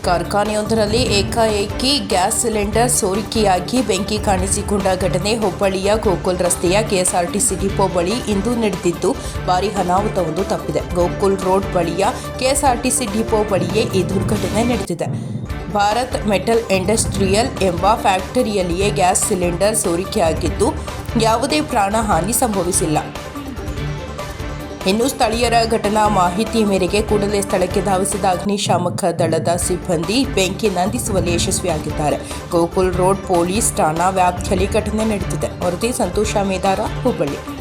ಕಾರ್ಖಾನೆಯೊಂದರಲ್ಲಿ ಏಕಾಏಕಿ gas cylinder ಸೋರಿಕೆಯಾಗಿ ಬೆಂಕಿ ಕಾಣಿಸಿಕೊಂಡ ಘಟನೆ ಹುಬ್ಬಳ್ಳಿಯ ಗೋಕುಲ್ ರಸ್ತೆಯ ಕೆಎಸ್ಆರ್ಟಿಸಿ ಡಿಪೋ ಬಳಿ ಇಂದು ನಡೆದಿದ್ದು ಭಾರೀ ಅನಾಹುತವೊಂದು ತಪ್ಪಿದೆ. ಗೋಕುಲ್ ರೋಡ್ ಬಳಿಯ ಕೆಎಸ್ಆರ್ಟಿಸಿ ಡಿಪೋ ಬಳಿಯೇ ಈ ದುರ್ಘಟನೆ ನಡೆದಿದೆ. ಭಾರತ್ ಮೆಟಲ್ ಇಂಡಸ್ಟ್ರಿಯಲ್ ಎಂಬ ಫ್ಯಾಕ್ಟರಿಯಲ್ಲಿಯೇ ಗ್ಯಾಸ್ ಸಿಲಿಂಡರ್ ಸೋರಿಕೆಯಾಗಿದ್ದು ಯಾವುದೇ ಪ್ರಾಣ ಹಾನಿ ಸಂಭವಿಸಿಲ್ಲ. ಇನ್ನು ಸ್ಥಳೀಯರ ಘಟನಾ ಮಾಹಿತಿ ಮೇರೆಗೆ ಕೂಡಲೇ ಸ್ಥಳಕ್ಕೆ ಧಾವಿಸಿದ ಅಗ್ನಿಶಾಮಕ ದಳದ ಸಿಬ್ಬಂದಿ ಬೆಂಕಿ ನಂದಿಸುವಲ್ಲಿ ಯಶಸ್ವಿಯಾಗಿದ್ದಾರೆ. ಗೋಕುಲ್ ರೋಡ್ ಪೊಲೀಸ್ ಠಾಣಾ ವ್ಯಾಪ್ತಿಯಲ್ಲಿ ಘಟನೆ ನಡೆದಿದೆ. ವರದಿ ಸಂತೋಷ ಮೇದಾರ, ಹುಬ್ಬಳ್ಳಿ.